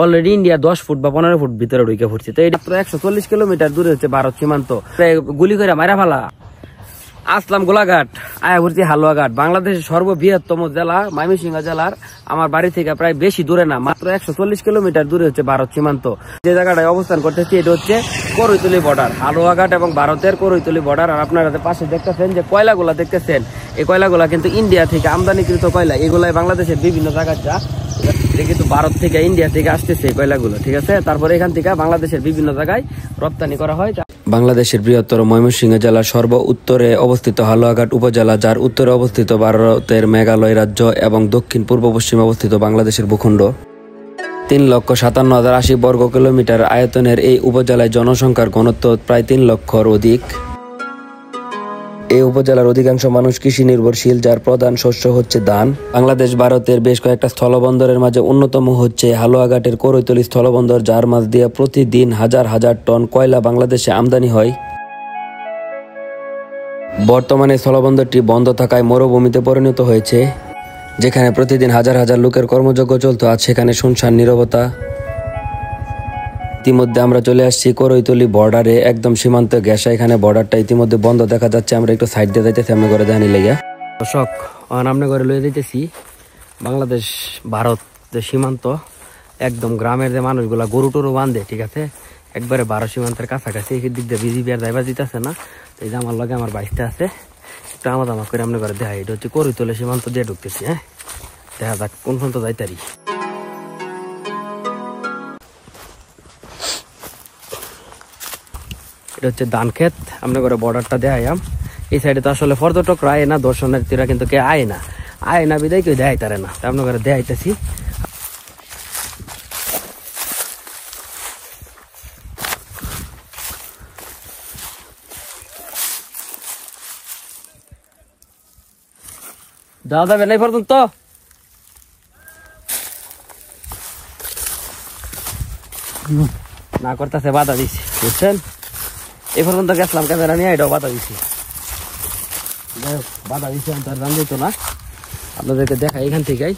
Already India 10 foot বা 15 foot ভিতরে ঢুকে পড়ছে। তো এটা 140 কিলোমিটার দূরে হচ্ছে ভারত সীমান্ত। গুলি করে মারা ফেলা। আসলাম গোলাঘাট, আয়া ভর্তি হালুয়াঘাট, বাংলাদেশের সর্ববৃহত্তম জেলা ময়মনসিংহ জেলার আমার বাড়ি থেকে প্রায় বেশি দূরে না, মাত্র 140 কিলোমিটার দূরে হচ্ছে ভারত সীমান্ত। যে জায়গাটায় অবস্থান করতেছি এটা হচ্ছে করৈতলি বর্ডার, হালুয়াঘাট এবং ভারতের করৈতলি বর্ডার। আর আপনারা পাশে দেখতেছেন যে কয়লাগুলা দেখতেছেন, এই কয়লাগুলা কিন্তু ইন্ডিয়া থেকে আমদানিকৃত কয়লা। এগুলাই বাংলাদেশের বিভিন্ন জায়গায় যা কিন্তু ভারত থেকে ইন্ডিয়া থেকে আসতেছে কয়লাগুলো, ঠিক আছে। তারপরে এখান থেকে বাংলাদেশের বিভিন্ন জায়গায় রপ্তানি করা হয়। বাংলাদেশের বৃহত্তর ময়মনসিংহ জেলার সর্ব উত্তরে অবস্থিত হালুয়াঘাট উপজেলা, যার উত্তরে অবস্থিত ভারতের মেঘালয় রাজ্য এবং দক্ষিণ পূর্ব পশ্চিমে অবস্থিত বাংলাদেশের ভূখণ্ড। 3,57,080 বর্গ কিলোমিটার আয়তনের এই উপজেলায় জনসংখ্যার ঘনত্ব প্রায় 3 লক্ষর অধিক। এই উপজেলার অধিকাংশ মানুষ কৃষি নির্ভরশীল, যার প্রধান শস্য হচ্ছে ধান। বাংলাদেশ ভারতের বেশ কয়েকটা স্থলবন্দরের মাঝে অন্যতম হচ্ছে হালুয়াঘাটের করৈতলি স্থলবন্দর, যার মাঝ দিয়ে প্রতিদিন হাজার হাজার টন কয়লা বাংলাদেশে আমদানি হয়। বর্তমানে স্থলবন্দরটি বন্ধ থাকায় মরুভূমিতে পরিণত হয়েছে, যেখানে প্রতিদিন হাজার হাজার লোকের কর্মযজ্ঞ চলত। আজ সেখানে শুনশান নীরবতা। ইতিমধ্যে আমরা চলে আসছি করৈতলি বর্ডারে, একদম সীমান্ত ঘেঁষা। এখানে বর্ডারটা ইতিমধ্যে বন্ধ দেখা যাচ্ছে। আমরা একটু সাইড দিয়ে যাইতেছি, আমরা করে দেখানি লেগে দর্শক আমরা ঘরে লয়ে যাইতেছি বাংলাদেশ ভারত যে সীমান্ত, একদম গ্রামের যে মানুষগুলা গরু টরু বাঁধে, ঠিক আছে, একবারে ভারত সীমান্তের কাছাকাছি। এই দিক দিয়ে বিজিবি আর ড্রাইভার দিতেছে না। এই যে আমার লগে আমার বাইকটা আছে, একটু আমাদের করে আমরা ঘরে দেখাই। এটা হচ্ছে করৈতলি সীমান্ত দিয়ে ঢুকতেছি। হ্যাঁ, দেখা যাক কোন পর্যন্ত যাইতারি। এটা হচ্ছে ধান ক্ষেত। আমরা করে বর্ডারটা দেখাইলাম। এই সাইডে তো আসলে পর্যটকরা আয় না, দর্শনার্থীরা কিন্তু কে আয় না বিদায় কেউ দেখাই তারে না। আমরা করে দেখাইতেছি। যাওয়া যাবে না পর্যন্ত। না করতেছে, বাধা দিছি, বুঝছেন। এই পর্যন্ত গেছিলাম ক্যামেরা নিয়ে, এটাও বাধা দিছি। বাধা দিছি তার জান দিত না। আপনাদেরকে দেখা এখান থেকেই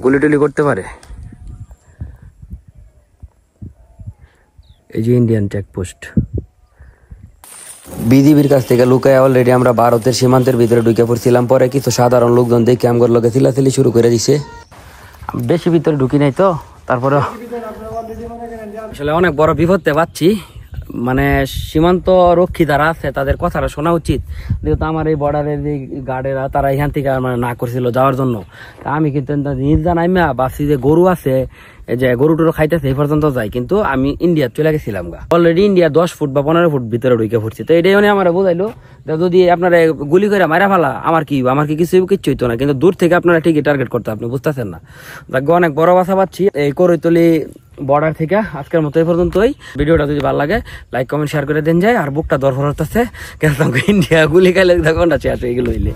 গুলি টুলি করতে পারে। এই যে ইন্ডিয়ান চেকপোস্ট। বিজিবির কাছ থেকে লুকায় অলরেডি আমরা ভারতের সীমান্তের ভিতরে ঢুকে পড়ছিলাম। পরে কিছু সাধারণ লোকজন দেখে আমার লোকে চিলাচিলি শুরু করে দিছে। বেশি ভিতরে ঢুকি নাই তো, তারপরে আসলে অনেক বড় বিপদে পাচ্ছি। মানে সীমান্ত রক্ষী যারা আছে তাদের কথাটা শোনা উচিত, যেহেতু আমার এই বর্ডারের যে গার্ডেরা তারা এখান থেকে মানে না করছিল যাওয়ার জন্য। তা আমি কিন্তু নিজ জানাইমা ভাবছি যে গরু আছে, যে গরু টরু খাইতেছে, এই পর্যন্ত যাই, কিন্তু আমি ইন্ডিয়া চলে গেছিলাম গা। অলরেডি ইন্ডিয়া 10 ফুট বা 15 ফুট ভিতরে ঢুকে পড়ছে। তো এটাই মানে আমার বোঝাইলো যদি আপনারা গুলি করে মারা ফেলা আমার কি কিচ্ছু হইতো না, কিন্তু দূর থেকে আপনারা ঠিকই টার্গেট করতে, আপনি বুঝতেছেন না। অনেক বড় বাসা পাচ্ছি এই করৈতলি বর্ডার থেকে। আজকের মতো এই পর্যন্তই। ভিডিওটা যদি ভালো লাগে লাইক কমেন্ট শেয়ার করে দেন যায়। আর বুকটা দরকার হতেছে কেন ইন্ডিয়া গুলি খাইলে দেখুন আছে এইগুলো হইলে।